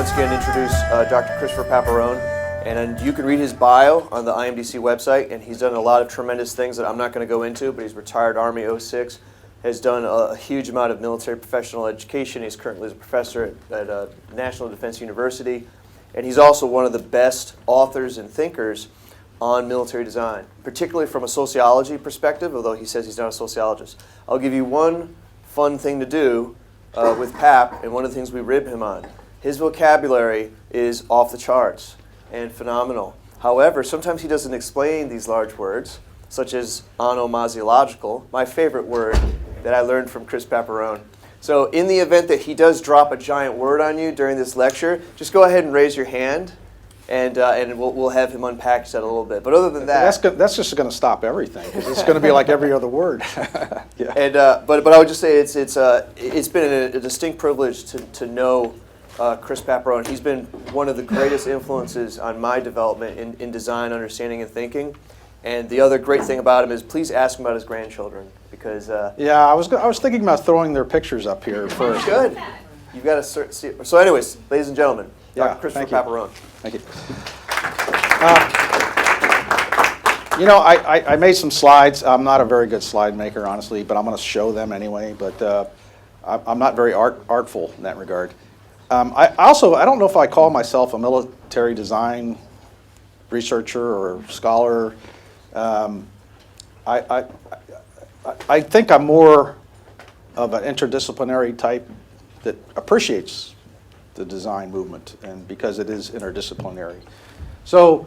once again introduce Dr. Christopher Paparone, and you can read his bio on the IMDC website, and he's done a lot of tremendous things that I'm not going to go into, but he's retired Army '06, has done a huge amount of military professional education. He's currently a professor at National Defense University, and he's also one of the best authors and thinkers on military design, particularly from a sociology perspective, although he says he's not a sociologist. I'll give you one fun thing to do with Pap, and one of the things we rib him on. His vocabulary is off the charts and phenomenal. However, sometimes he doesn't explain these large words, such as onomasiological, my favorite word that I learned from Chris Paparone. So in the event that he does drop a giant word on you during this lecture, just go ahead and raise your hand, and we'll have him unpackage that a little bit. But other than that, that's just going to stop everything. It's going to be like every other word. Yeah. And but I would just say it's been a distinct privilege to know Chris Paparone. He's been one of the greatest influences on my development in design, understanding, and thinking. And the other great thing about him is please ask him about his grandchildren, because yeah, I was thinking about throwing their pictures up here first. Good. You've got to see. So, anyways, ladies and gentlemen, Yeah, Dr. Christopher Paparone. Thank you. You know, I made some slides. I'm not a very good slide maker, honestly, but I'm going to show them anyway. But I'm not very artful in that regard. I don't know if I call myself a military design researcher or scholar. I think I'm more of an interdisciplinary type that appreciates the design movement, and because it is interdisciplinary. So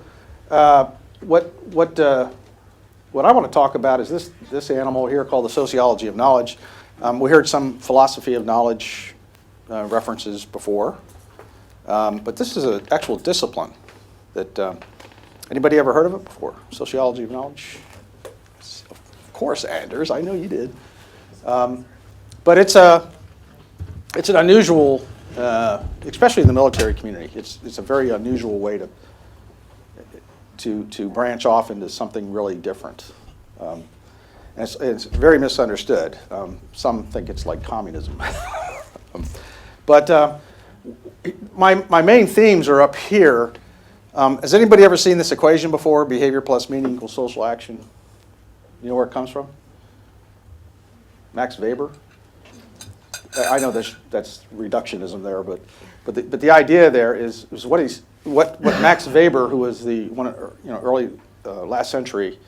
what I want to talk about is this animal here called the Sociology of Knowledge. We heard some philosophy of knowledge references before, but this is an actual discipline that anybody ever heard of it before? Sociology of Knowledge? Of course, Anders, I know you did. But it's an unusual, especially in the military community. It's a very unusual way to branch off into something really different. And it's very misunderstood. Some think it's like communism. But my main themes are up here. Has anybody ever seen this equation before? Behavior plus meaning equals social action. You know where it comes from? Max Weber. I know that's reductionism there, but the idea there is what Max Weber, who was the early last century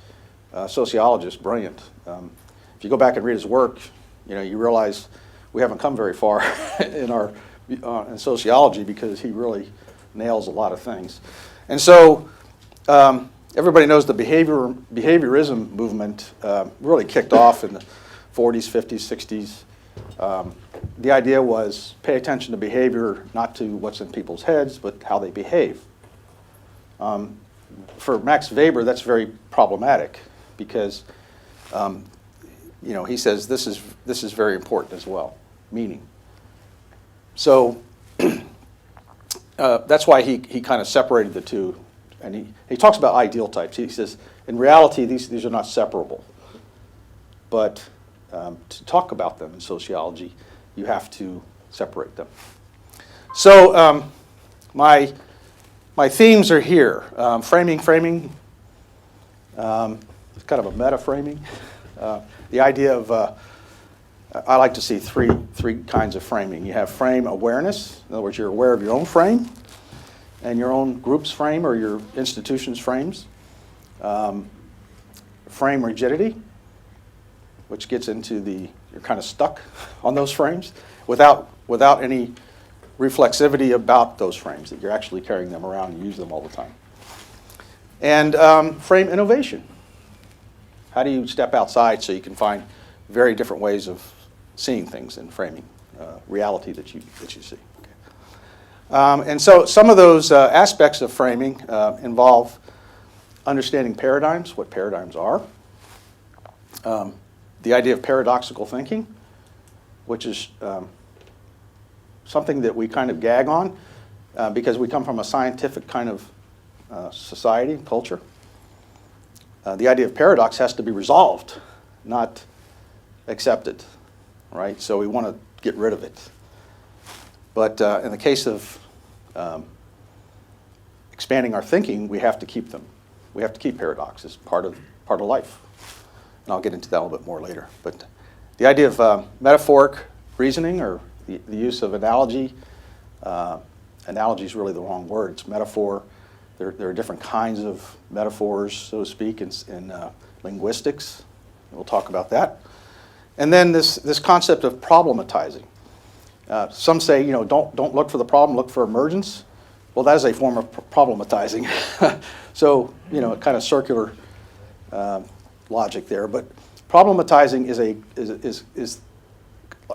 sociologist, brilliant. If you go back and read his work, you realize we haven't come very far in sociology, because he really nails a lot of things. And so everybody knows the behaviorism movement really kicked off in the 40s, 50s, 60s. The idea was pay attention to behavior, not to what's in people's heads, but how they behave. For Max Weber, that's very problematic, because he says this is very important as well, meaning. So that's why he kind of separated the two, and he talks about ideal types. He says in reality these are not separable, but to talk about them in sociology, you have to separate them. So my themes are here. Framing. It's kind of a meta framing. The idea of I like to see three kinds of framing. You have frame awareness. In other words, you're aware of your own frame and your own group's frame or your institution's frames. Frame rigidity, which gets into you're kind of stuck on those frames without any reflexivity about those frames, that you're actually carrying them around and use them all the time. And frame innovation. How do you step outside so you can find very different ways of seeing things and framing reality that you see? Okay. And so some of those aspects of framing involve understanding paradigms, what paradigms are, the idea of paradoxical thinking, which is something that we kind of gag on because we come from a scientific kind of society, culture. The idea of paradox has to be resolved, not accepted, right? So we want to get rid of it. But in the case of expanding our thinking, we have to keep them. We have to keep paradoxes, part of life. And I'll get into that a little bit more later. But the idea of metaphoric reasoning, or the use of analogy, analogy is really the wrong word. It's metaphor. There are different kinds of metaphors, so to speak, in linguistics. We'll talk about that. And then this concept of problematizing. Some say, don't look for the problem, look for emergence. Well, that is a form of problematizing. So, kind of circular logic there. But problematizing is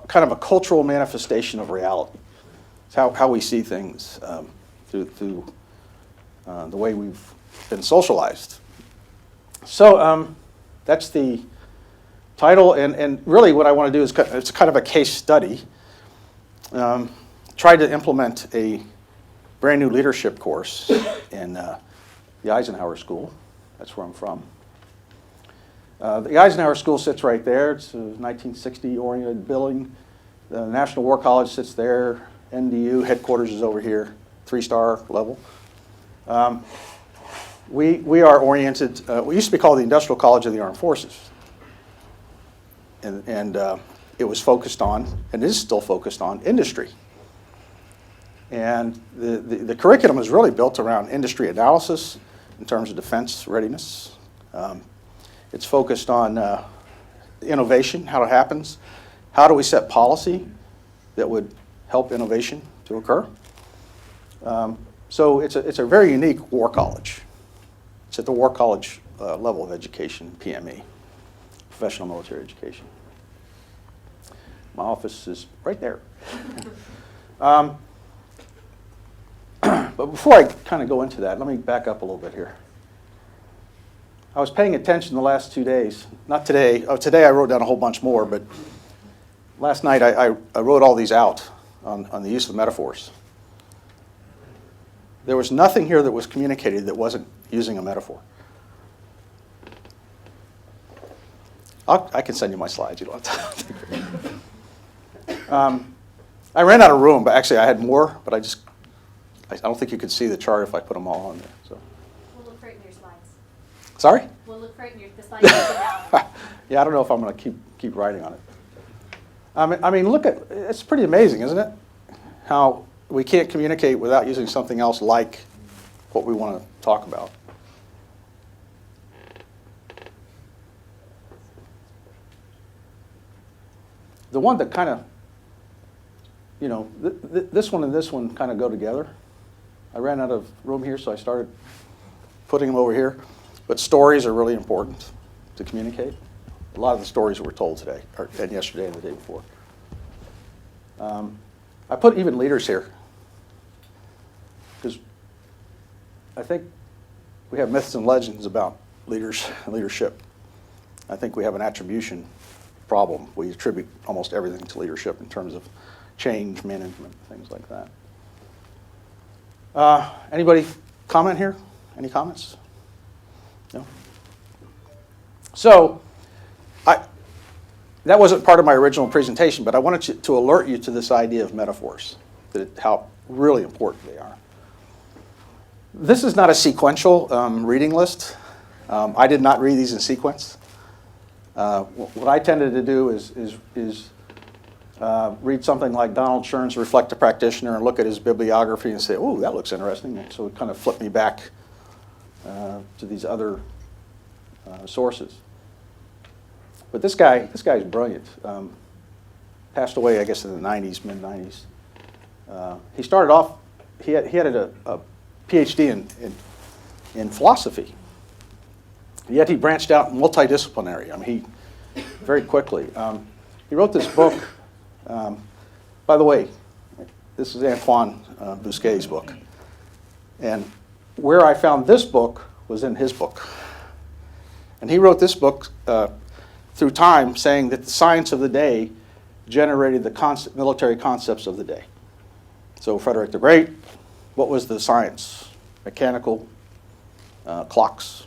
kind of a cultural manifestation of reality. It's how we see things through the way we've been socialized. So that's the title, and really what I want to do is it's kind of a case study. Tried to implement a brand new leadership course in the Eisenhower School. That's where I'm from. The Eisenhower School sits right there. It's a 1960 oriented building. The National War College sits there. NDU headquarters is over here, 3-star level. We are oriented, we used to be called the Industrial College of the Armed Forces. And it was focused on, and is still focused on, industry. And the curriculum is really built around industry analysis in terms of defense readiness. It's focused on innovation, how it happens. How do we set policy that would help innovation to occur? So it's a very unique war college. It's at the war college level of education, PME, professional military education. My office is right there. But before I kind of go into that, let me back up a little bit here. I was paying attention the last 2 days. Not today. Oh, today I wrote down a whole bunch more, but last night I wrote all these out on the use of metaphors. There was nothing here that was communicated that wasn't using a metaphor. I can send you my slides. You don't have to. I ran out of room, but actually I had more, but I don't think you could see the chart if I put them all on there. So. We'll look for it in your slides. Sorry? We'll look for it in the slides you put out. Yeah, I don't know if I'm going to keep writing on it. I mean, look at, it's pretty amazing, isn't it? How we can't communicate without using something else like what we want to talk about. The one that kind of, this one and this one kind of go together. I ran out of room here, so I started putting them over here. But stories are really important to communicate. A lot of the stories were told today, and yesterday and the day before. I put even leaders here, because I think we have myths and legends about leaders and leadership. I think we have an attribution problem. We attribute almost everything to leadership in terms of change management, things like that. Anybody comment here? Any comments? No? So, that wasn't part of my original presentation, but I wanted to alert you to this idea of metaphors, how really important they are. This is not a sequential reading list. I did not read these in sequence. What I tended to do is read something like Donald Chern's Reflect a Practitioner and look at his bibliography and say, oh, that looks interesting. So it kind of flipped me back to these other sources. But this guy's brilliant. Passed away, I guess, in the 90s, mid-90s. He started off, he had a PhD in philosophy. Yet he branched out multidisciplinary. I mean, he very quickly. He wrote this book. By the way, this is Antoine Bousquet's book. And where I found this book was in his book. And he wrote this book through time, saying that the science of the day generated the military concepts of the day. So Frederick the Great, what was the science? Mechanical clocks,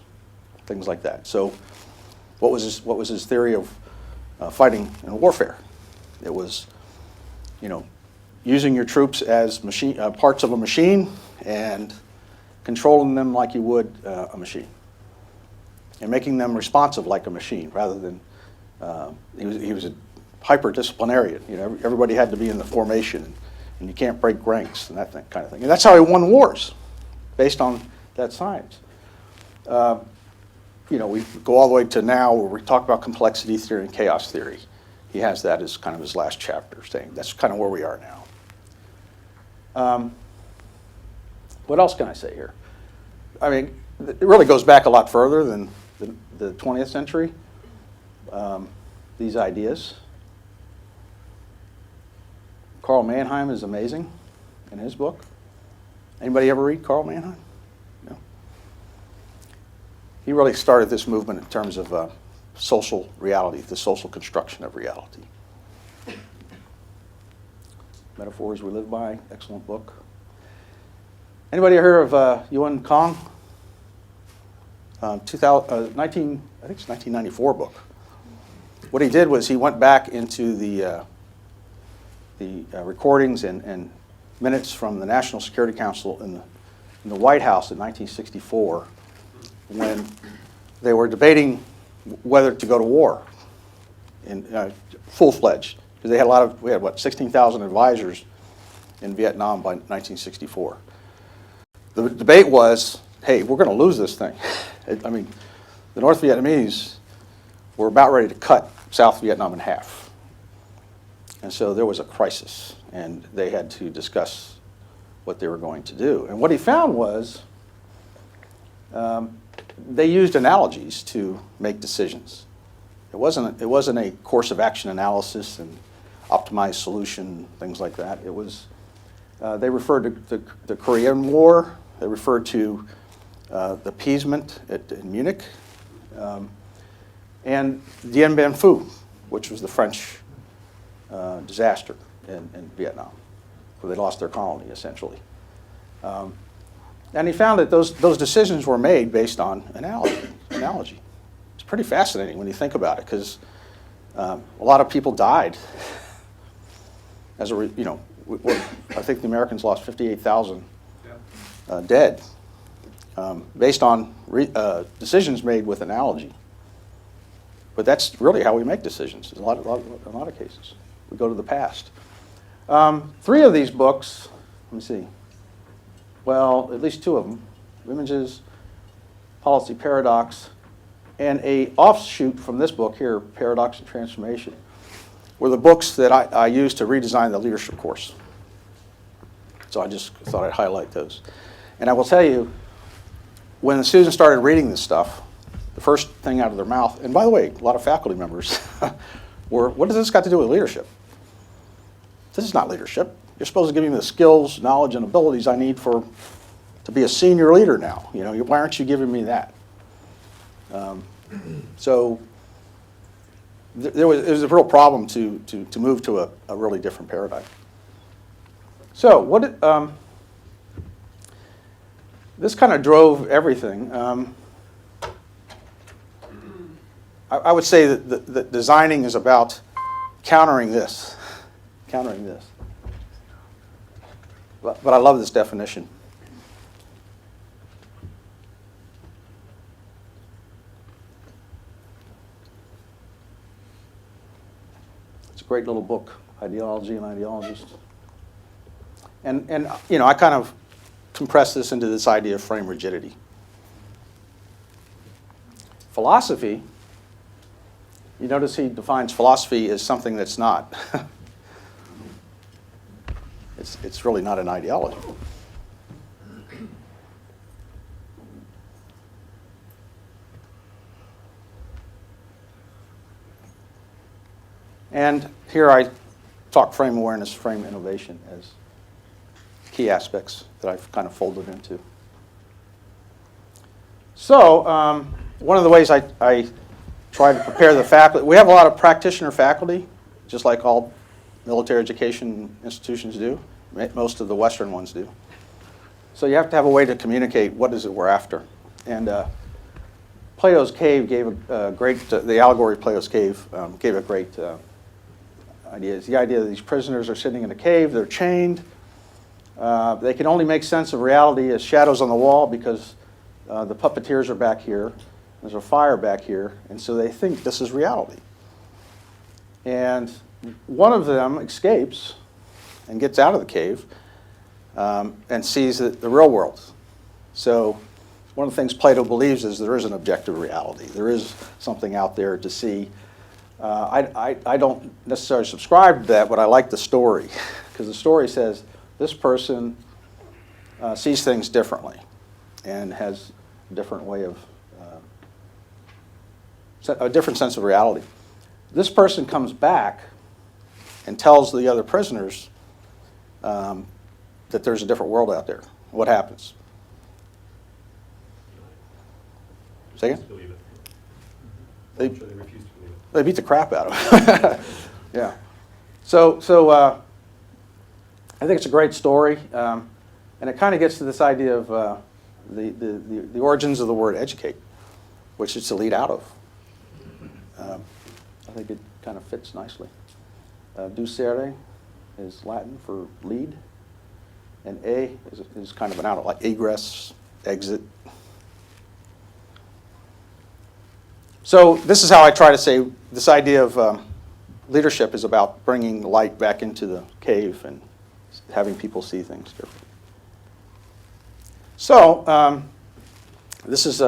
things like that. So what was his theory of fighting and warfare? It was, using your troops as parts of a machine and controlling them like you would a machine, and making them responsive like a machine rather than, he was a hyper-disciplinarian. You know, everybody had to be in the formation, and you can't break ranks and that kind of thing. And that's how he won wars, based on that science. You know, we go all the way to now where we talk about complexity theory and chaos theory. He has that as kind of his last chapter, saying that's kind of where we are now. What else can I say here? I mean, it really goes back a lot further than the 20th century, these ideas. Carl Mannheim is amazing in his book. Anybody ever read Carl Mannheim? No. He really started this movement in terms of social reality, the social construction of reality. Metaphors We Live By, excellent book. Anybody heard of Yuan Kong? I think it's 1994 book. What he did was he went back into the recordings and minutes from the National Security Council in the White House in 1964 when they were debating whether to go to war in full-fledged, because they had we had what, 16,000 advisors in Vietnam by 1964. The debate was, hey, we're going to lose this thing. I mean, the North Vietnamese were about ready to cut South Vietnam in half. And so there was a crisis, and they had to discuss what they were going to do. And what he found was they used analogies to make decisions. It wasn't a course of action analysis and optimized solution, things like that. It was, they referred to the Korean War. They referred to the appeasement in Munich, and Dien Bien Phu, which was the French disaster in Vietnam, where they lost their colony, essentially. And he found that those decisions were made based on analogy. It's pretty fascinating when you think about it, because a lot of people died. I think the Americans lost 58,000 dead, based on decisions made with analogy. But that's really how we make decisions in a lot of cases. We go to the past. 3 of these books, let me see. Well, at least 2 of them, Images, Policy Paradox, and a offshoot from this book here, Paradox and Transformation, were the books that I used to redesign the leadership course. So I just thought I'd highlight those. And I will tell you, when the students started reading this stuff, the first thing out of their mouth, and by the way, a lot of faculty members, were, what does this got to do with leadership? This is not leadership. You're supposed to give me the skills, knowledge, and abilities I need to be a senior leader now. You know, why aren't you giving me that? So it was a real problem to move to a really different paradigm. So this kind of drove everything. I would say that designing is about countering this. But I love this definition. It's a great little book, Ideology and Ideologists. And you know, I kind of compress this into this idea of frame rigidity. Philosophy, you notice he defines philosophy as something that's not. It's really not an ideology. And here I talk frame awareness, frame innovation as key aspects that I've kind of folded into. So one of the ways I try to prepare the faculty, we have a lot of practitioner faculty, just like all military education institutions do. Most of the Western ones do. So you have to have a way to communicate what is it we're after. And Plato's Cave gave a great, the allegory of Plato's Cave gave a great idea is the idea that these prisoners are sitting in a cave, they're chained. They can only make sense of reality as shadows on the wall because the puppeteers are back here, there's a fire back here, and so they think this is reality. And one of them escapes and gets out of the cave and sees the real world. So one of the things Plato believes is there is an objective reality. There is something out there to see. I don't necessarily subscribe to that, but I like the story because the story says this person sees things differently and has a different way of, a different sense of reality. This person comes back and tells the other prisoners that there's a different world out there. What happens? Say again? Believe it. They- I'm sure they refuse to believe it. They beat the crap out of him. Yeah. So I think it's a great story, and it kind of gets to this idea of the origins of the word educate, which is to lead out of. I think it kind of fits nicely. Ducere is Latin for lead, and a is kind of an out, like egress, exit. So this is how I try to say this idea of leadership is about bringing light back into the cave and having people see things differently. So this is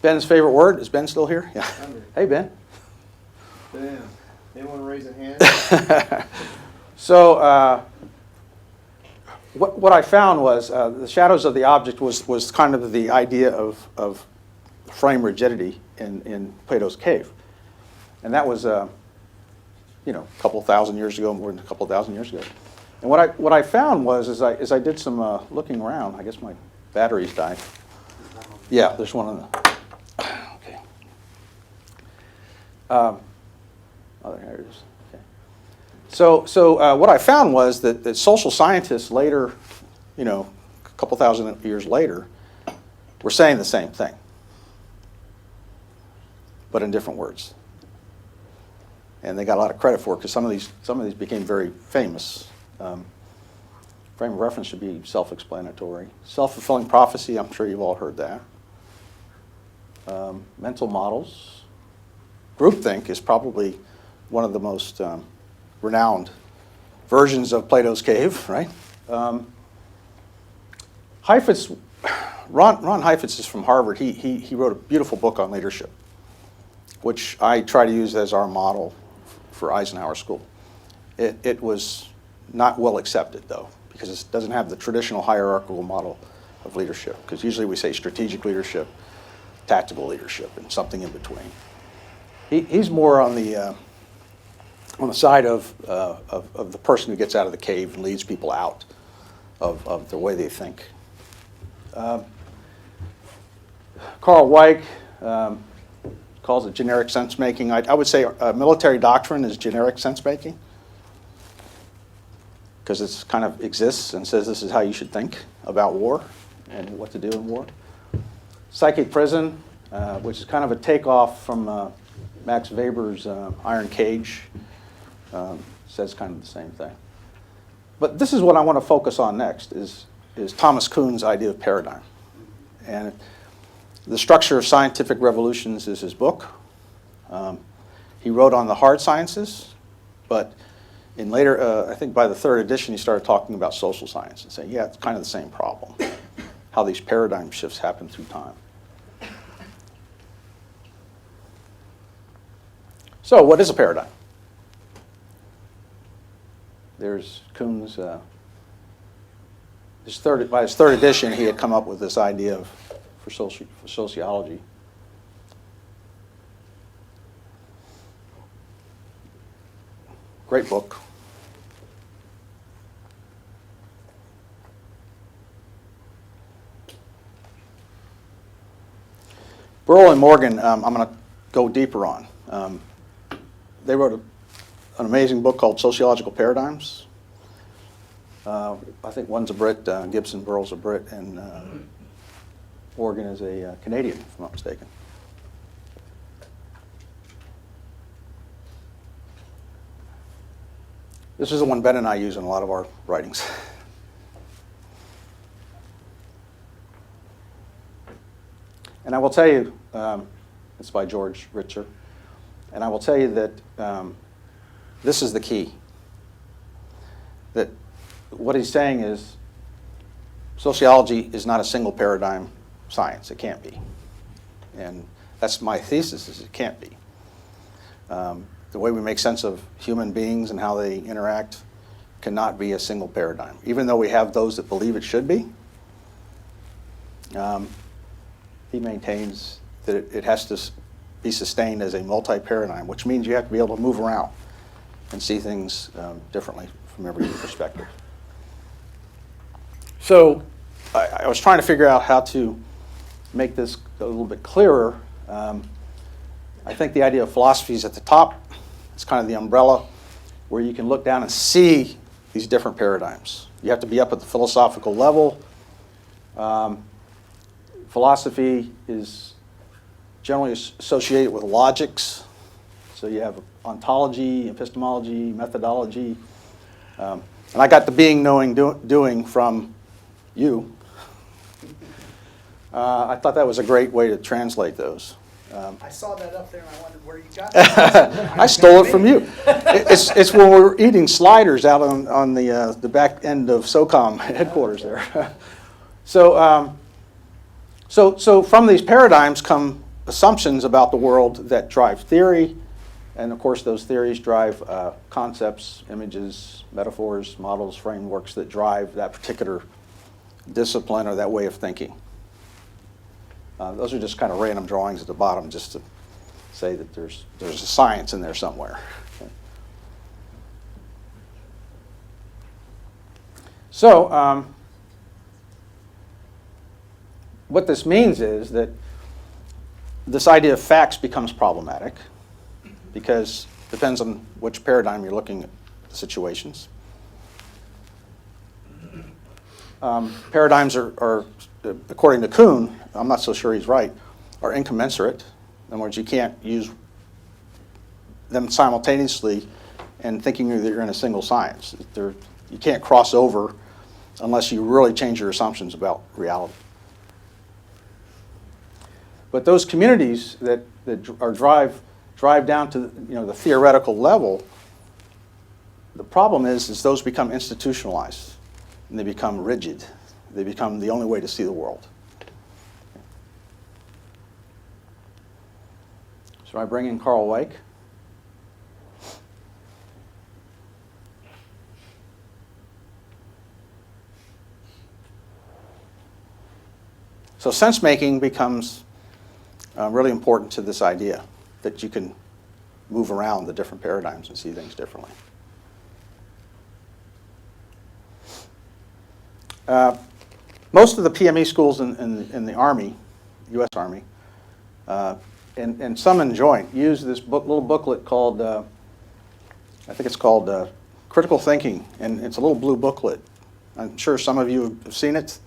Ben's favorite word. Is Ben still here? Yeah. Hey, Ben. Ben, anyone raise a hand? So what I found was the shadows of the object was kind of the idea of frame rigidity in Plato's cave, and that was a couple thousand years ago, more than a couple thousand years ago. And what I found was as I did some looking around, I guess my batteries died. Yeah, there's one on the. Okay. Oh, there it is. Okay. So what I found was that social scientists later, a couple thousand years later, were saying the same thing, but in different words. And they got a lot of credit for it because some of these became very famous. Frame of reference should be self-explanatory. Self-fulfilling prophecy, I'm sure you've all heard that. Mental models. Groupthink is probably one of the most renowned versions of Plato's cave, right? Heifetz, Ron Heifetz is from Harvard. He wrote a beautiful book on leadership, which I try to use as our model for Eisenhower School. It was not well accepted, though, because it doesn't have the traditional hierarchical model of leadership, because usually we say strategic leadership, tactical leadership, and something in between. He's more on the side of the person who gets out of the cave and leads people out of the way they think. Carl Weick calls it generic sense-making. I would say military doctrine is generic sense-making because it kind of exists and says this is how you should think about war and what to do in war. Psychic prison, which is kind of a takeoff from Max Weber's Iron Cage, says kind of the same thing. But this is what I want to focus on next is Thomas Kuhn's idea of paradigm. And The Structure of Scientific Revolutions is his book. He wrote on the hard sciences, but in later, I think by the third edition, he started talking about social science and saying, yeah, it's kind of the same problem, how these paradigm shifts happen through time. So what is a paradigm? There's Kuhn's, by his third edition, he had come up with this idea for sociology. Great book. Burrell and Morgan, I'm going to go deeper on. They wrote an amazing book called Sociological Paradigms. I think one's a Brit, Gibson, Burrell's a Brit, and Morgan is a Canadian, if I'm not mistaken. This is the one Ben and I use in a lot of our writings. And I will tell you, it's by George Ritzer, and I will tell you that this is the key. That what he's saying is sociology is not a single paradigm science. It can't be. And that's my thesis, is it can't be. The way we make sense of human beings and how they interact cannot be a single paradigm. Even though we have those that believe it should be, he maintains that it has to be sustained as a multi-paradigm, which means you have to be able to move around and see things differently from every perspective. So I was trying to figure out how to make this a little bit clearer. I think the idea of philosophy is at the top. It's kind of the umbrella where you can look down and see these different paradigms. You have to be up at the philosophical level. Philosophy is generally associated with logics. So you have ontology, epistemology, methodology. And I got the being, knowing, doing from you. I thought that was a great way to translate those. I saw that up there and I wondered where you got that. I stole it from you. It's when we were eating sliders out on the back end of SOCOM headquarters there. So from these paradigms come assumptions about the world that drive theory, and of course those theories drive concepts, images, metaphors, models, frameworks that drive that particular discipline or that way of thinking. Those are just kind of random drawings at the bottom just to say that there's a science in there somewhere. Okay. So what this means is that this idea of facts becomes problematic because it depends on which paradigm you're looking at the situations. Paradigms are, according to Kuhn, I'm not so sure he's right, are incommensurate. In other words, you can't use them simultaneously and thinking that you're in a single science. You can't cross over unless you really change your assumptions about reality. But those communities that are drive down to the theoretical level, the problem is those become institutionalized and they become rigid. They become the only way to see the world. So I bring in Carl Weick. So sense making becomes really important to this idea that you can move around the different paradigms and see things differently. Most of the PME schools in the Army, U.S. Army, and some in Joint, use this little booklet called, I think it's called Critical Thinking, and it's a little blue booklet. I'm sure some of you have seen it.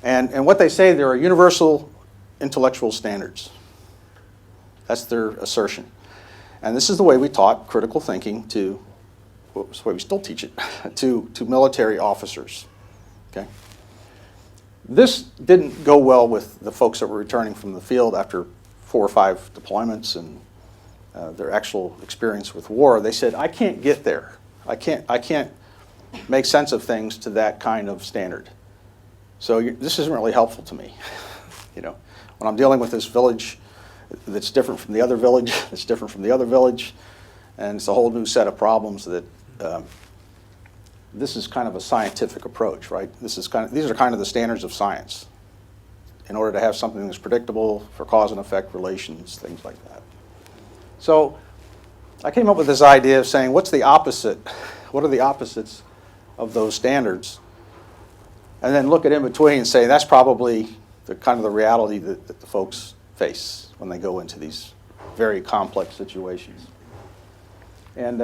And what they say, there are universal intellectual standards. That's their assertion. And this is the way we taught critical thinking to, well, it's the way we still teach it, to military officers. Okay? This didn't go well with the folks that were returning from the field after 4 or 5 deployments and their actual experience with war. They said, I can't get there. I can't make sense of things to that kind of standard. So this isn't really helpful to me. When I'm dealing with this village that's different from the other village, that's different from the other village, and it's a whole new set of problems that this is kind of a scientific approach, right? These are kind of the standards of science in order to have something that's predictable for cause and effect relations, things like that. So I came up with this idea of saying, what's the opposite? What are the opposites of those standards? And then look at in between and say, that's probably the kind of the reality that the folks face when they go into these very complex situations. And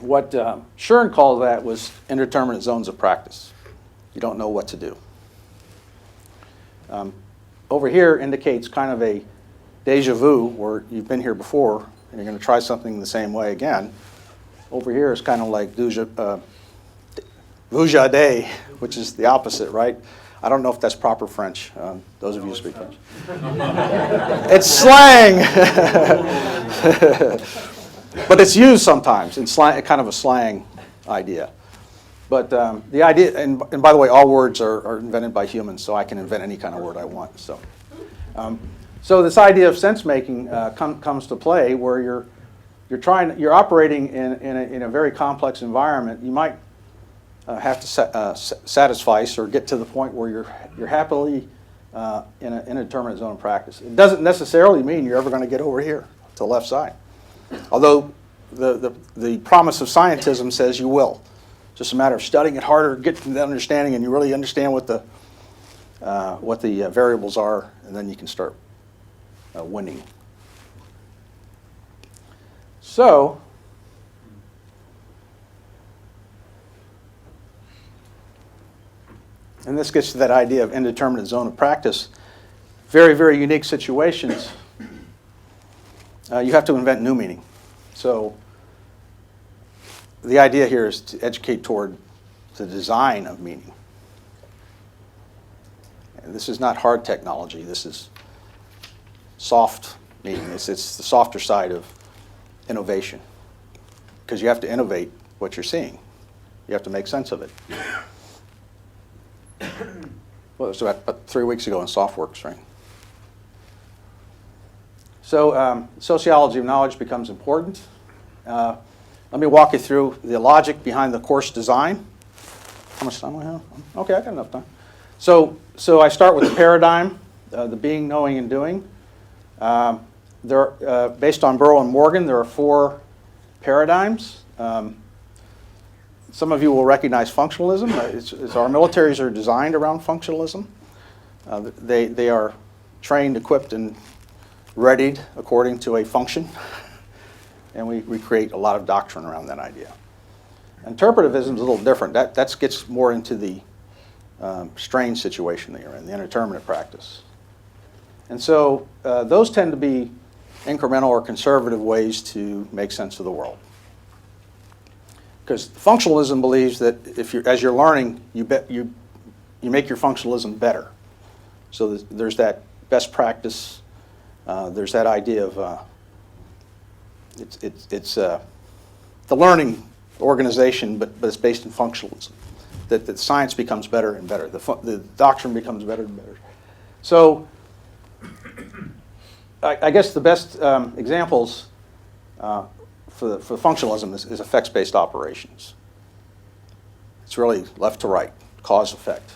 what Schoen called that was indeterminate zones of practice. You don't know what to do. Over here indicates kind of a deja vu, where you've been here before and you're going to try something the same way again. over here is kind of like vujade, which is the opposite, right? I don't know if that's proper French. Those of you who speak French. It's slang, but it's used sometimes in slang, kind of a slang idea. But the idea, and by the way, all words are invented by humans, so I can invent any kind of word I want. So this idea of sense making comes to play, where you're operating in a very complex environment. You might have to satisfice or get to the point where you're happily in an indeterminate zone of practice. It doesn't necessarily mean you're ever going to get over here to the left side, although the promise of scientism says you will. Just a matter of studying it harder, getting the understanding, and you really understand what the variables are, and then you can start winning. So, and this gets to that idea of indeterminate zone of practice. Very, very unique situations. You have to invent new meaning. So the idea here is to educate toward the design of meaning. And this is not hard technology. This is soft meaning. It's the softer side of innovation, because you have to innovate what you're seeing. You have to make sense of it. Well, it was about 3 weeks ago in SoftWorks, right? So sociology of knowledge becomes important. Let me walk you through the logic behind the course design. How much time do I have? Okay, I got enough time. So I start with the paradigm, the being, knowing, and doing. Based on Burrow and Morgan, there are 4 paradigms. Some of you will recognize functionalism. Our militaries are designed around functionalism. They are trained, equipped, and readied according to a function. And we create a lot of doctrine around that idea. Interpretivism is a little different. That gets more into the strange situation that you're in, the indeterminate practice. And so those tend to be incremental or conservative ways to make sense of the world. Because functionalism believes that as you're learning, you make your functionalism better. So there's that best practice. There's that idea of it's the learning organization, but it's based in functionalism. That science becomes better and better. The doctrine becomes better and better. So I guess the best examples for functionalism is effects-based operations. It's really left to right, cause-effect.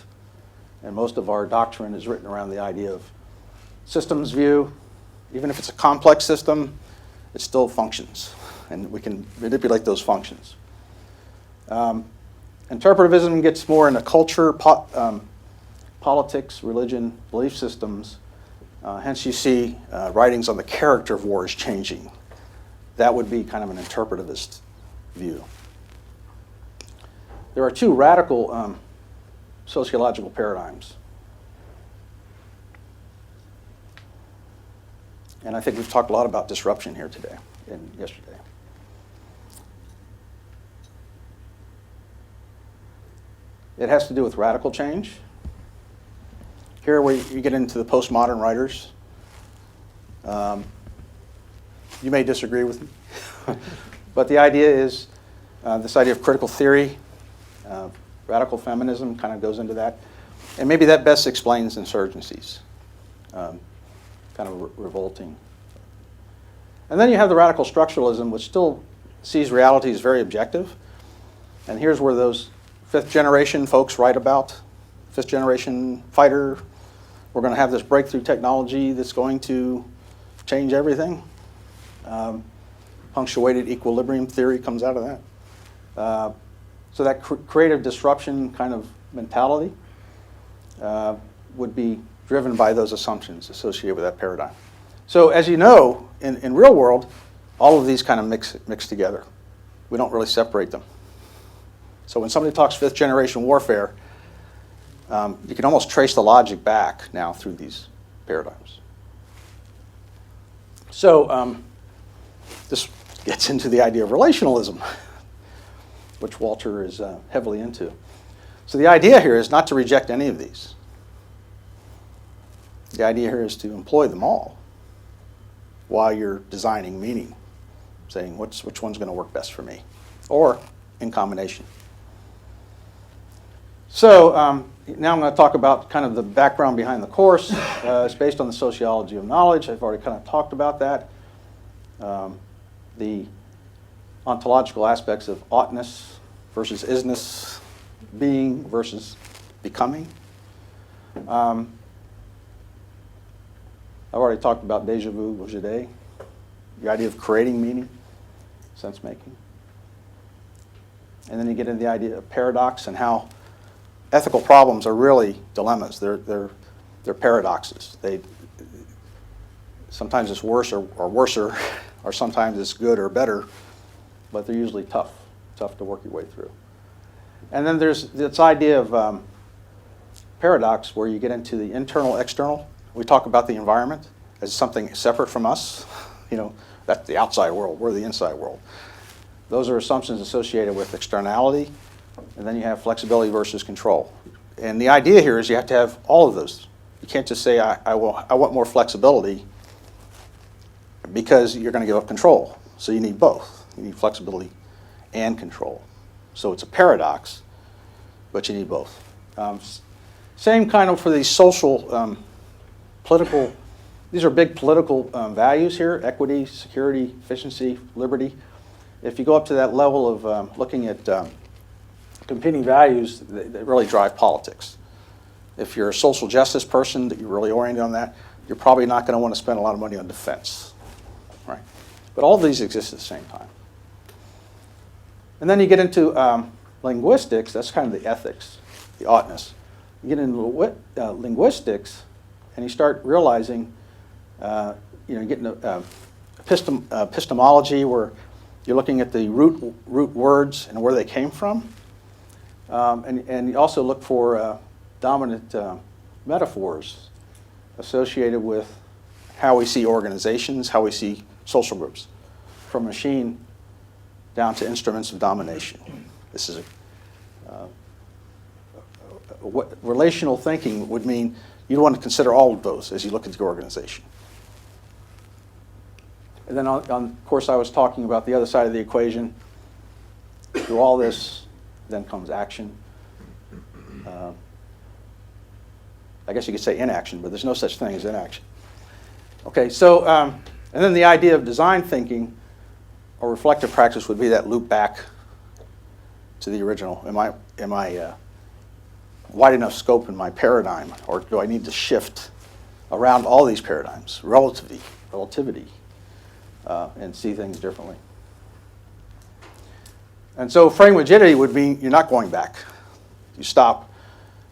And most of our doctrine is written around the idea of systems view. Even if it's a complex system, it still functions, and we can manipulate those functions. Interpretivism gets more into culture, politics, religion, belief systems. Hence you see writings on the character of war is changing. That would be kind of an interpretivist view. There are 2 radical sociological paradigms. And I think we've talked a lot about disruption here today and yesterday. It has to do with radical change. Here where you get into the postmodern writers. You may disagree with me. But the idea is this idea of critical theory, radical feminism kind of goes into that. And maybe that best explains insurgencies. Kind of revolting. And then you have the radical structuralism, which still sees reality as very objective. And here's where those 5th generation folks write about. 5th generation fighter. We're going to have this breakthrough technology that's going to change everything. Punctuated equilibrium theory comes out of that. So that creative disruption kind of mentality would be driven by those assumptions associated with that paradigm. So as you know, in real world, all of these kind of mix together. We don't really separate them. So when somebody talks 5th generation warfare, you can almost trace the logic back now through these paradigms. So this gets into the idea of relationalism. which Walter is heavily into. So the idea here is not to reject any of these. The idea here is to employ them all while you're designing meaning, saying which one's going to work best for me, or in combination. So now I'm going to talk about kind of the background behind the course. It's based on the sociology of knowledge. I've already kind of talked about that. The ontological aspects of oughtness versus isness, being versus becoming. I've already talked about déjà vu, vojade, the idea of creating meaning, sense making. And then you get into the idea of paradox and how ethical problems are really dilemmas. They're paradoxes. Sometimes it's worse or worser, or sometimes it's good or better, but they're usually tough to work your way through. And then there's this idea of paradox where you get into the internal, external. We talk about the environment as something separate from us. That's the outside world. We're the inside world. Those are assumptions associated with externality. And then you have flexibility versus control. And the idea here is you have to have all of those. You can't just say, I want more flexibility, because you're going to give up control. So you need both. You need flexibility and control. So it's a paradox, but you need both. Same kind of for these social, political, these are big political values here: equity, security, efficiency, liberty. If you go up to that level of looking at competing values, that really drive politics. If you're a social justice person, that you're really oriented on that, you're probably not going to want to spend a lot of money on defense, right? But all of these exist at the same time. And then you get into linguistics. That's kind of the ethics, the oughtness. You get into linguistics, and you start realizing, you get into epistemology, where you're looking at the root words and where they came from. And you also look for dominant metaphors associated with how we see organizations, how we see social groups, from machine down to instruments of domination. This is what relational thinking would mean. You want to consider all of those as you look at the organization. And then, of course, I was talking about the other side of the equation. Through all this, then comes action. I guess you could say inaction, but there's no such thing as inaction. Okay, so, and then the idea of design thinking or reflective practice would be that loop back to the original. Am I wide enough scope in my paradigm, or do I need to shift around all these paradigms, relativity, and see things differently? And so frame rigidity would mean you're not going back. You stop,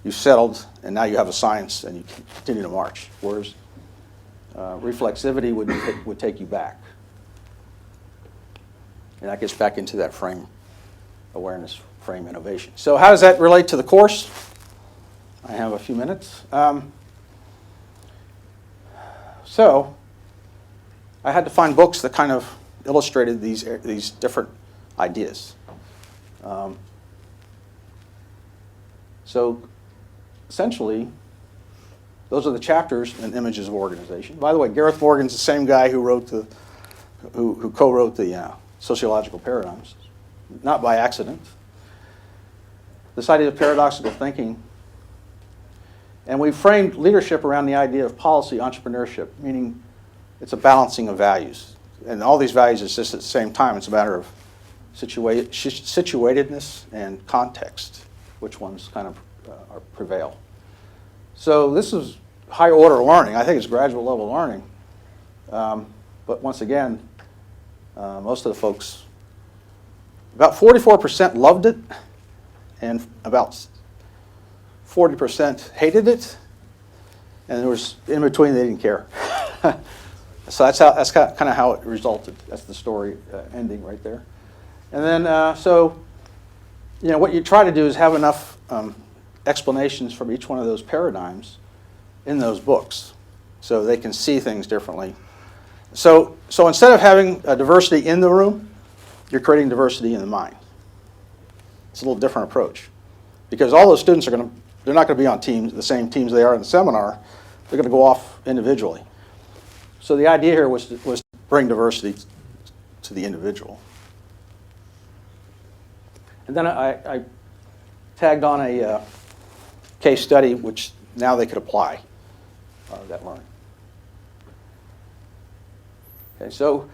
you've settled, and now you have a science, and you continue to march. Whereas reflexivity would take you back. And that gets back into that frame awareness, frame innovation. So how does that relate to the course? I have a few minutes. So I had to find books that kind of illustrated these different ideas. So essentially, those are the chapters and images of organization. By the way, Gareth Morgan's the same guy who co-wrote the sociological paradigms, not by accident. This idea of paradoxical thinking. And we framed leadership around the idea of policy entrepreneurship, meaning it's a balancing of values. And all these values exist at the same time. It's a matter of situatedness and context, which ones kind of prevail. So this is high order learning. I think it's graduate level learning. But once again, most of the folks, about 44% loved it, and about 40% hated it, and there was, in between, they didn't care. So that's kind of how it resulted. That's the story ending right there. And then, so, what you try to do is have enough explanations from each one of those paradigms in those books, so they can see things differently. So instead of having a diversity in the room, you're creating diversity in the mind. It's a little different approach. Because all those students they're not going to be on teams, the same teams they are in the seminar. They're going to go off individually. So the idea here was to bring diversity to the individual. And then I tagged on a case study, which now they could apply that learning. Okay, so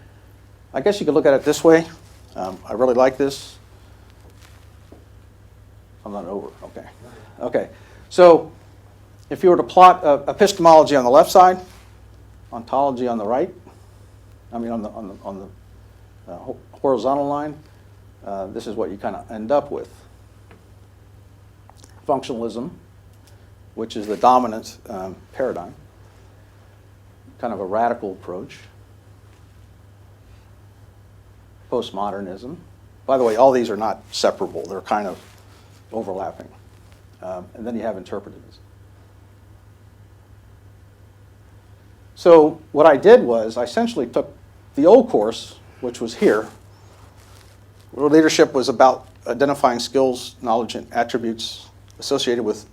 I guess you could look at it this way. I really like this. I'm not over. Okay. Okay. So if you were to plot epistemology on the left side, ontology on the right, I mean on the horizontal line, this is what you kind of end up with. Functionalism, which is the dominant paradigm, kind of a radical approach. Postmodernism. By the way, all these are not separable. They're kind of overlapping. And then you have interpretivism. So what I did was I essentially took the old course, which was here, where leadership was about identifying skills, knowledge, and attributes associated with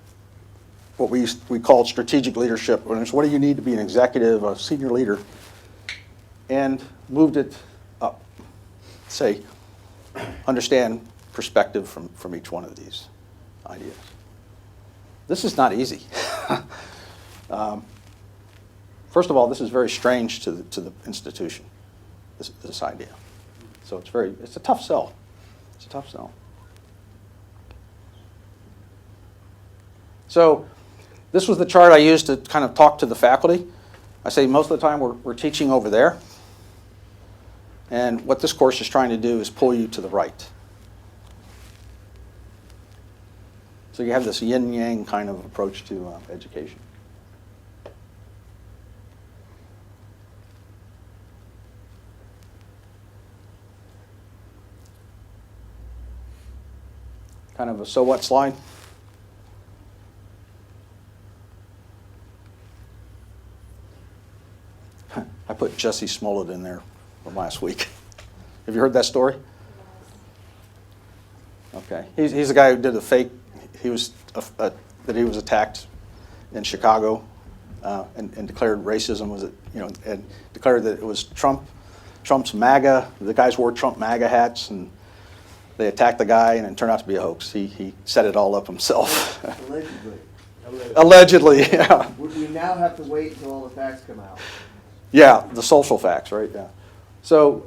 what we called strategic leadership. What do you need to be an executive, a senior leader, and moved it up. Say, understand perspective from each one of these ideas. This is not easy. First of all, this is very strange to the institution, this idea. So it's a tough sell. It's a tough sell. So this was the chart I used to kind of talk to the faculty. I say most of the time we're teaching over there. And what this course is trying to do is pull you to the right. So you have this yin-yang kind of approach to education. Kind of a so what slide. I put Jesse Smollett in there from last week. Have you heard that story? Okay, he's the guy who did the fake. He was that he was attacked in Chicago and declared racism was and declared that it was Trump's MAGA. The guys wore Trump MAGA hats and they attacked the guy and it turned out to be a hoax. He set it all up himself. Allegedly. Allegedly, yeah. We now have to wait until all the facts come out. Yeah, the social facts, right? Yeah. So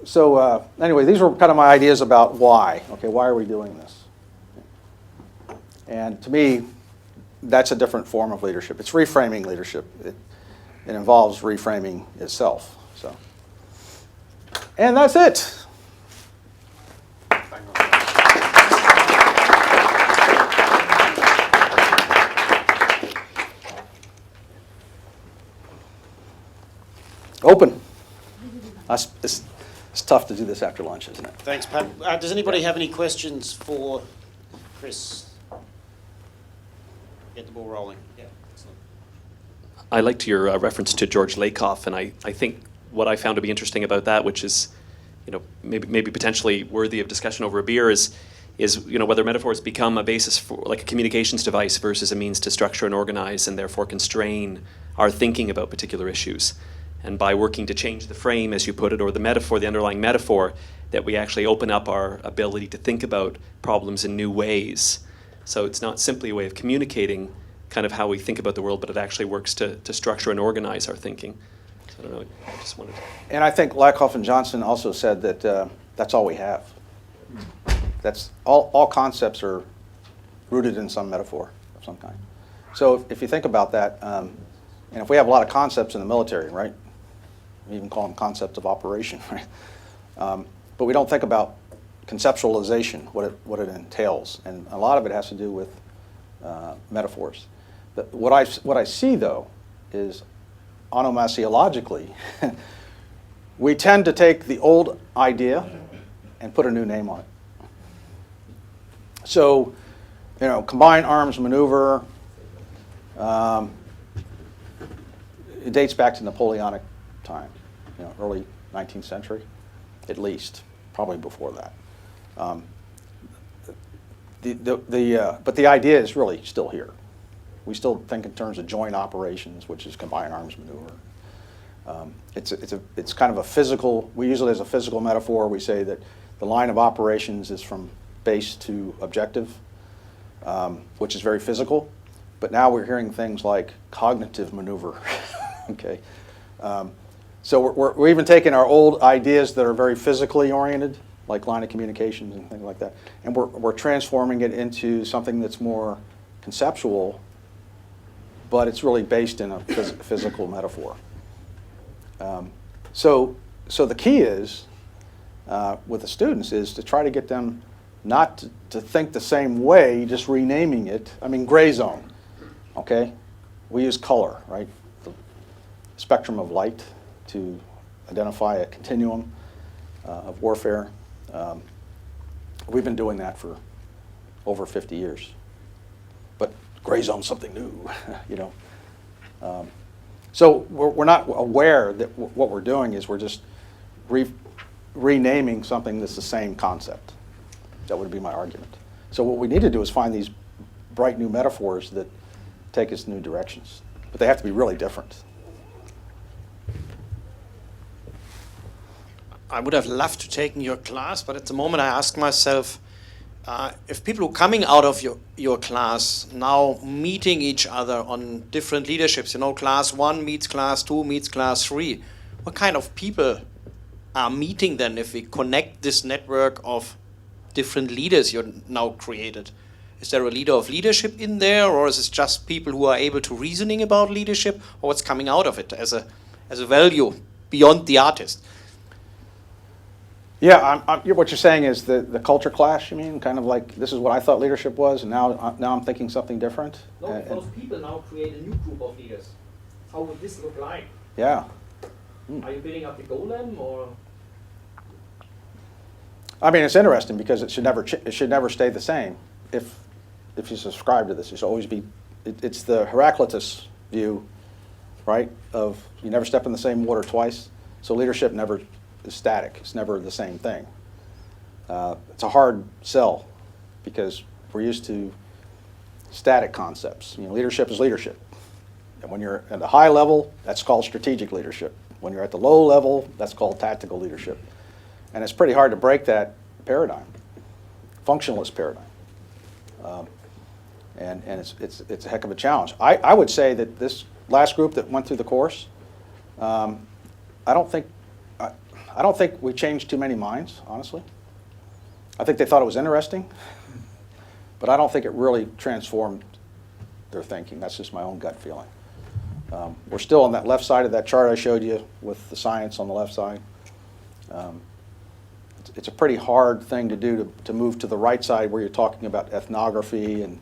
anyway, these were kind of my ideas about why. Okay, why are we doing this? And to me, that's a different form of leadership. It's reframing leadership. It involves reframing itself. So, and that's it. Open. It's tough to do this after lunch, isn't it? Thanks, Pat. Does anybody have any questions for Chris? Get the ball rolling. Yeah. Excellent. I liked your reference to George Lakoff, and I think what I found to be interesting about that, which is, maybe potentially worthy of discussion over a beer, is whether metaphors become a basis for like a communications device versus a means to structure and organize, and therefore constrain our thinking about particular issues. And by working to change the frame, as you put it, or the metaphor, the underlying metaphor, that we actually open up our ability to think about problems in new ways. So it's not simply a way of communicating kind of how we think about the world, but it actually works to structure and organize our thinking. So I don't know, I just wanted to... And I think Lakoff and Johnson also said that that's all we have. That's all concepts are rooted in some metaphor of some kind. So if you think about that, and if we have a lot of concepts in the military, right? We even call them concepts of operation, right? But we don't think about conceptualization, what it entails, and a lot of it has to do with metaphors. But what I see though is onomasiologically, we tend to take the old idea and put a new name on it. So, combined arms maneuver. It dates back to Napoleonic time, early 19th century, at least, probably before that. But the idea is really still here. We still think in terms of joint operations, which is combined arms maneuver. It's kind of a physical, we use it as a physical metaphor. We say that the line of operations is from base to objective, which is very physical. But now we're hearing things like cognitive maneuver, okay? So we're even taking our old ideas that are very physically oriented, like line of communications and things like that, and we're transforming it into something that's more conceptual, but it's really based in a physical metaphor. So the key is, with the students, is to try to get them not to think the same way, just renaming it. I mean, gray zone, okay? We use color, right? The spectrum of light to identify a continuum of warfare. We've been doing that for over 50 years. But gray zone's something new, you know. So we're not aware that what we're doing is we're just renaming something that's the same concept. That would be my argument. So what we need to do is find these bright new metaphors that take us new directions. But they have to be really different. I would have loved to take your class, but at the moment I ask myself, if people who are coming out of your class now meeting each other on different leaderships, you know, class 1 meets class 2 meets class 3, what kind of people are meeting then if we connect this network of different leaders you're now created? Is there a leader of leadership in there, or is it just people who are able to reasoning about leadership, or what's coming out of it as a value beyond the artist? Yeah, what you're saying is the culture clash, you mean? Kind of like, this is what I thought leadership was, and now I'm thinking something different? No, those people now create a new group of leaders. How would this look like? Yeah. Are you building up the golem, or? I mean, it's interesting because it should never stay the same. If you subscribe to this, it should always be. It's the Heraclitus view, right? Of you never step in the same water twice. So leadership never is static. It's never the same thing. It's a hard sell because we're used to static concepts. You know, leadership is leadership, and when you're at the high level, that's called strategic leadership. When you're at the low level, that's called tactical leadership. And it's pretty hard to break that paradigm, functionalist paradigm. And it's a heck of a challenge. I would say that this last group that went through the course, I don't think we changed too many minds, honestly. I think they thought it was interesting, but I don't think it really transformed their thinking. That's just my own gut feeling. We're still on that left side of that chart I showed you with the science on the left side. It's a pretty hard thing to do to move to the right side where you're talking about ethnography and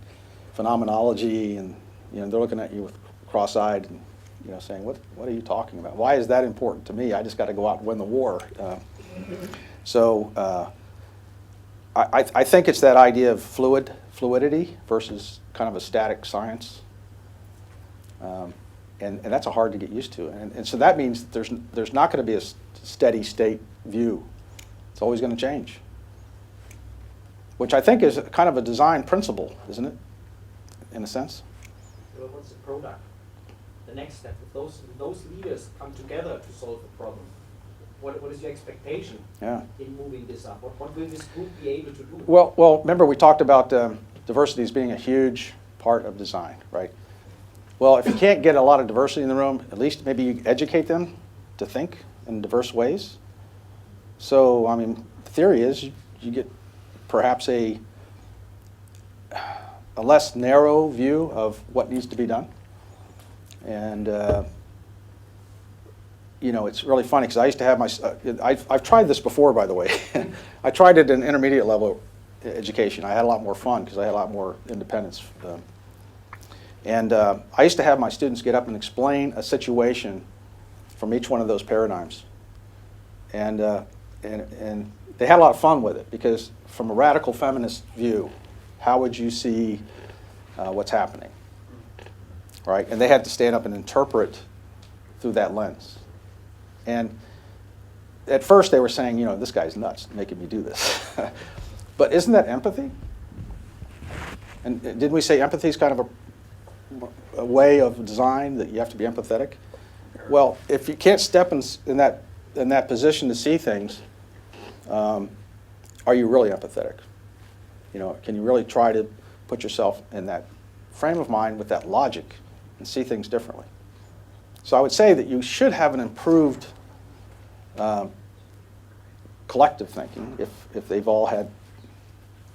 phenomenology, and they're looking at you with cross-eyed and saying, what are you talking about? Why is that important to me? I just got to go out and win the war. I think it's that idea of fluidity versus kind of a static science, and that's hard to get used to. And so that means that there's not going to be a steady state view. It's always going to change, which I think is kind of a design principle, isn't it, in a sense? Well, what's the product? The next step, if those leaders come together to solve the problem, what is your expectation in moving this up? What will this group be able to do? Well, remember we talked about diversity as being a huge part of design, right? Well, if you can't get a lot of diversity in the room, at least maybe you educate them to think in diverse ways. So, I mean, the theory is you get perhaps a less narrow view of what needs to be done. And, it's really funny because I used to have I've tried this before, by the way. I tried it in intermediate level education. I had a lot more fun because I had a lot more independence. I used to have my students get up and explain a situation from each one of those paradigms. And they had a lot of fun with it because from a radical feminist view, how would you see what's happening? Right? And they had to stand up and interpret through that lens. And at first they were saying, this guy's nuts making me do this. But isn't that empathy? And didn't we say empathy is kind of a way of design that you have to be empathetic? Well, if you can't step in that position to see things, are you really empathetic? You know, can you really try to put yourself in that frame of mind with that logic and see things differently? So I would say that you should have an improved collective thinking if they've all had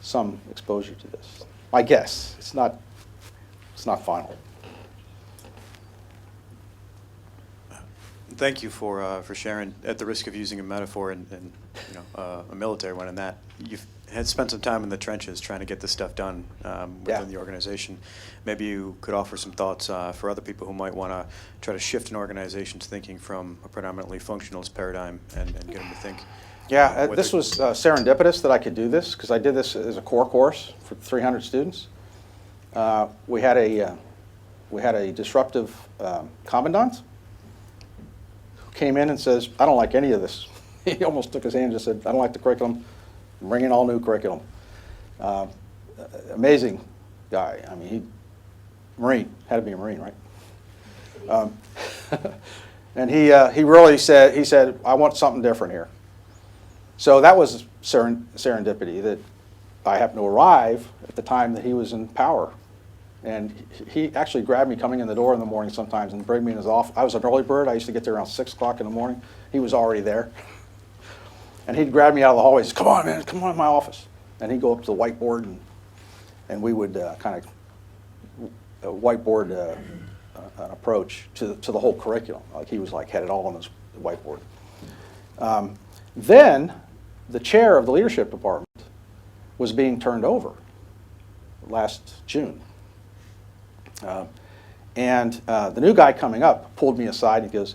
some exposure to this. My guess. It's not final. Thank you for sharing. At the risk of using a metaphor and a military one, in that you've had spent some time in the trenches trying to get this stuff done within the organization. Maybe you could offer some thoughts for other people who might want to try to shift an organization's thinking from a predominantly functionalist paradigm and get them to think. Yeah, this was serendipitous that I could do this, because I did this as a core course for 300 students. We had a disruptive commandant who came in and says, "I don't like any of this." He almost took his hand and just said, "I don't like the curriculum. I'm bringing all new curriculum." Amazing guy. I mean, Marine, had to be a Marine, right? And he really said, "I want something different here." So that was serendipity, that I happened to arrive at the time that he was in power. And he actually grabbed me coming in the door in the morning sometimes and bring me in his office. I was an early bird. I used to get there around 6 o'clock in the morning. He was already there. And he'd grab me out of the hallway and say, "Come on, man, come on in my office." And he'd go up to the whiteboard, and we would kind of whiteboard an approach to the whole curriculum. Like he was had it all on his whiteboard. Then the chair of the leadership department was being turned over last June. And the new guy coming up pulled me aside and he goes,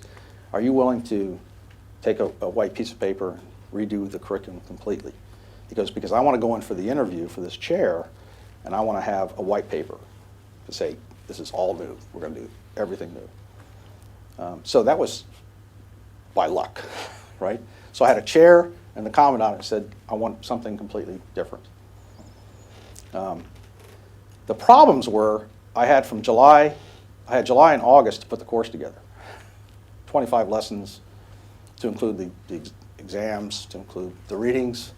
"Are you willing to take a white piece of paper and redo the curriculum completely?" He goes, "Because I want to go in for the interview for this chair, and I want to have a white paper to say, this is all new. We're going to do everything new." So that was by luck, right? So I had a chair and the commandant and said, "I want something completely different." The problems were, I had July and August to put the course together. 25 lessons, to include the exams, to include the readings,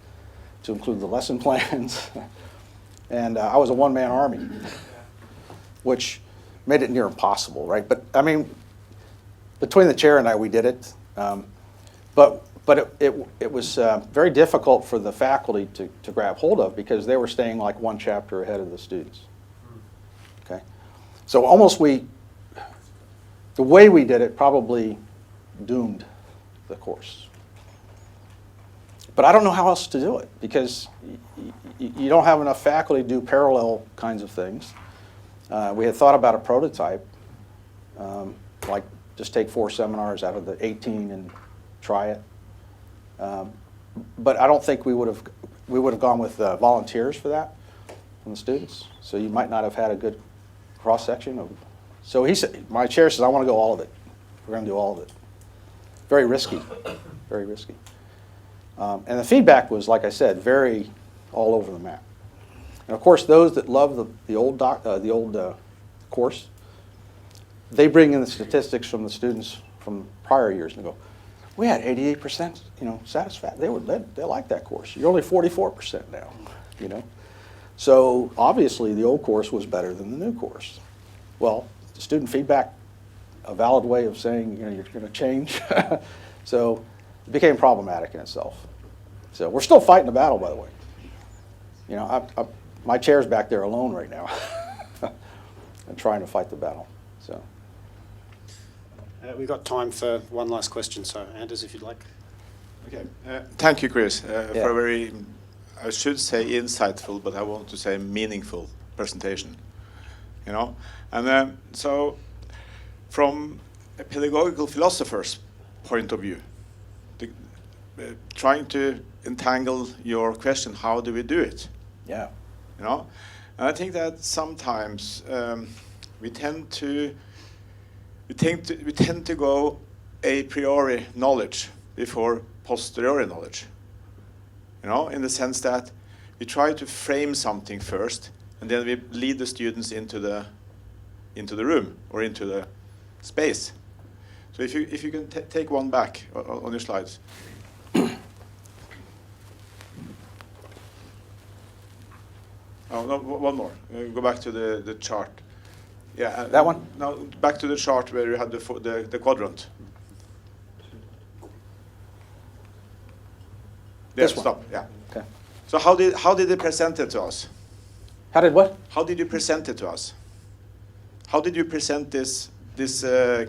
to include the lesson plans. And I was a one-man army, which made it near impossible, right? But I mean, between the chair and I, we did it. But it was very difficult for the faculty to grab hold of, because they were staying like one chapter ahead of the students. Okay, so almost the way we did it probably doomed the course. But I don't know how else to do it, because you don't have enough faculty to do parallel kinds of things. We had thought about a prototype, like just take 4 seminars out of the 18 and try it. But I don't think we would have gone with volunteers for that from the students. So you might not have had a good cross section of. So he said, my chair says, "I want to go all of it. We're going to do all of it." Very risky, very risky. And the feedback was, like I said, very all over the map. And of course, those that love the old course, they bring in the statistics from the students from prior years and go, "We had 88%, satisfied. They like that course. You're only 44% now, So obviously, the old course was better than the new course. Well, the student feedback, a valid way of saying you're going to change. So it became problematic in itself. So we're still fighting the battle, by the way. My chair's back there alone right now, and trying to fight the battle. So. We've got time for one last question, so Anders, if you'd like. Okay. Thank you, Chris, for a very, I should say insightful, but I want to say meaningful presentation. And so from a pedagogical philosopher's point of view, trying to entangle your question, how do we do it? Yeah. And I think that sometimes we tend to go a priori knowledge before posteriori knowledge. In the sense that we try to frame something first, and then we lead the students into the room or into the space. So if you can take one back on your slides. Oh no, one more. Go back to the chart. Yeah, that one. Now back to the chart where you had the quadrant. There, This one. stop. Yeah. Okay. So how did they present it to us? How did what? How did you present it to us? How did you present this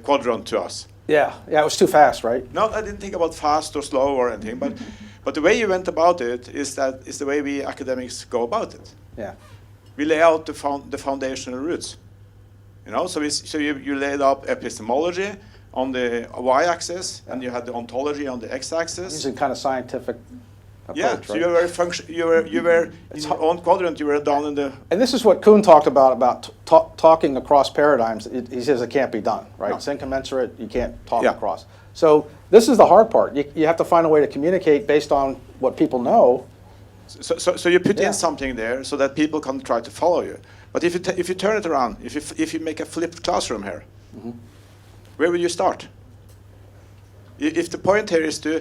quadrant to us? Yeah, it was too fast, right? No, I didn't think about fast or slow or anything, but the way you went about it is the way we academics go about it. Yeah. We lay out the foundational roots. You know, so you laid up epistemology on the y-axis, and you had the ontology on the x-axis. Using kind of scientific approach, yeah, so right? you were you were in your own quadrant. You were down in the. And this is what Kuhn talked about talking across paradigms. He says it can't be done, right? No. It's incommensurate. You can't talk Yeah. across. So this is the hard part. You have to find a way to communicate based on what people know. So you put Yeah. in something there so that people can try to follow you. But if you turn it around, if you make a flipped classroom here, where will you start? If the point here is to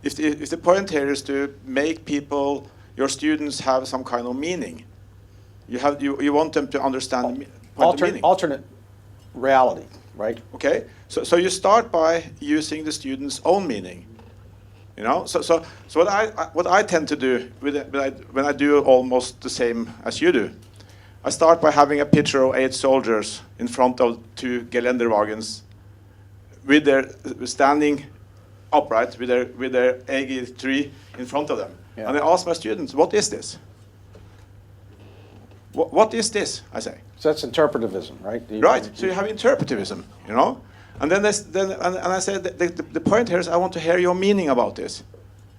if the point here is to make people, your students, have some kind of meaning, you want them to understand the point of meaning. Alternate reality, right? Okay, so you start by using the student's own meaning. You know, so what I tend to do when I do almost the same as you do, I start by having a picture of 8 soldiers in front of 2 Geländerwagens, with their standing upright with their AG3 in front of them, Yeah. and I ask my students, "What is this? What is this?" I say. So that's interpretivism, right? Right. So you have interpretivism, you know, and then I say the point here is I want to hear your meaning about this.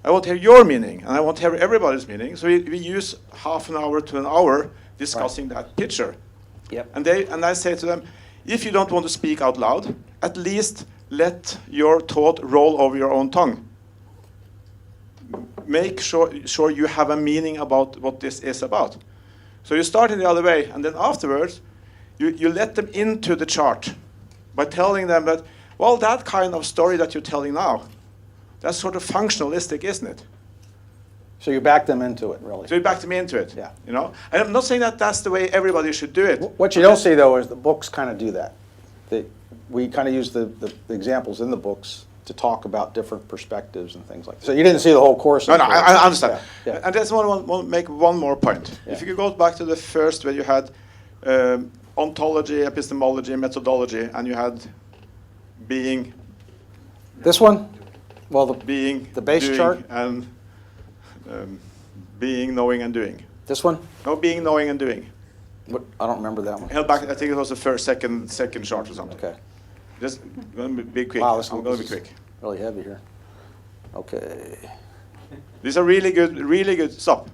I want to hear your meaning, and I want to hear everybody's meaning. So we use half an hour to an hour discussing that picture. Yep. And I say to them, if you don't want to speak out loud, at least let your thought roll over your own tongue. Make sure you have a meaning about what this is about. So you start in the other way, and then afterwards, you let them into the chart by telling them that, well, that kind of story that you're telling now, that's sort of functionalistic, isn't it? So you back them into it, really. So you back them into it. Yeah. You know, and I'm not saying that that's the way everybody should do it. What you don't see, though, is the books kind of do that. We kind of use the examples in the books to talk about different perspectives and things like that. So you didn't see the whole course. No, I understand. Yeah, yeah. And I just want to make one more point. Yeah. If you could go back to the first where you had ontology, epistemology, methodology, and you had being. This one? Well, being, the base doing, chart? and being, knowing, and doing. This one? No, being, knowing, and doing. What? I don't remember that one. Held back. I think it was the second chart or something. Okay. Just going to be quick. Wow, this I'm one going to is be quick. really heavy here. Okay. These are really good. Stop.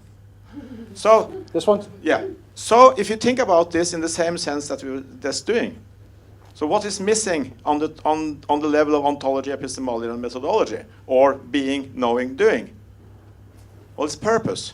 So. This one? Yeah. So if you think about this in the same sense that we were just doing, so what is missing on the level of ontology, epistemology, and methodology, or being, knowing, doing? Well, it's purpose.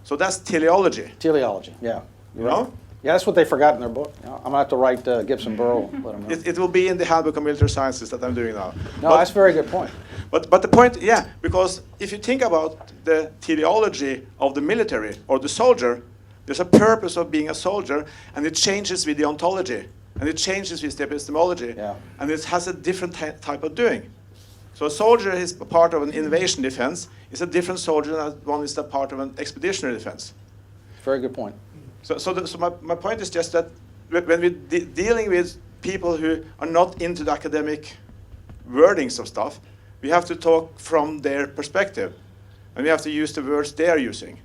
So that's teleology. Teleology, yeah. You know? Yeah, that's what they forgot in their book. I'm going to have to write Gibson Burrow. Let them know. It will be in the Handbook of Military Sciences that I'm doing now. No, that's a very good point. But the point, yeah, because if you think about the teleology of the military or the soldier, there's a purpose of being a soldier, and it changes with the ontology, and it changes with the epistemology, Yeah. and it has a different type of doing. So a soldier is a part of an invasion defense. It's a different soldier than one is a part of an expeditionary defense. Very good point. So my point is just that when we're dealing with people who are not into the academic wordings of stuff, we have to talk from their perspective, and we have to use the words they are using.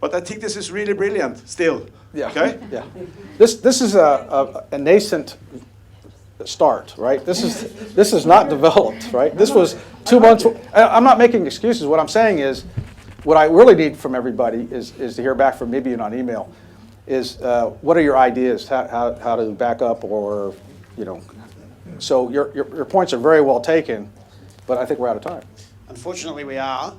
But I think this is really brilliant still. Yeah. Okay? Yeah. This is a nascent start, right? This is not developed, right? This was 2 months. I'm not making excuses. What I'm saying is, what I really need from everybody is to hear back from maybe on email. Is what are your ideas? How to back up, or you know? So your points are very well taken, but I think we're out of time. Unfortunately, we are.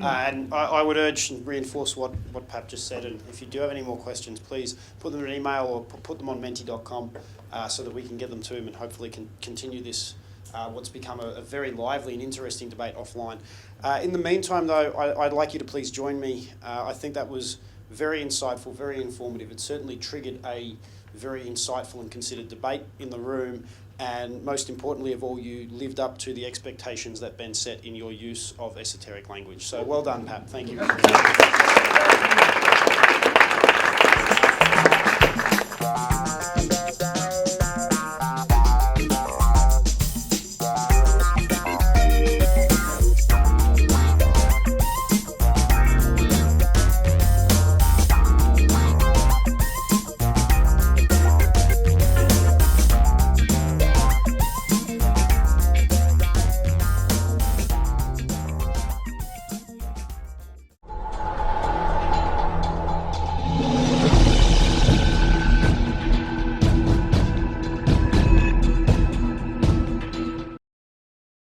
And I would urge and reinforce what Pap just said, and if you do have any more questions, please put them in an email or put them on menti.com so that we can get them to him and hopefully can continue this, what's become a very lively and interesting debate offline. In the meantime, though, I'd like you to please join me. I think that was very insightful, very informative. It certainly triggered a very insightful and considered debate in the room, and most importantly of all, you lived up to the expectations that Ben set in your use of esoteric language. So well done, Pap. Thank you.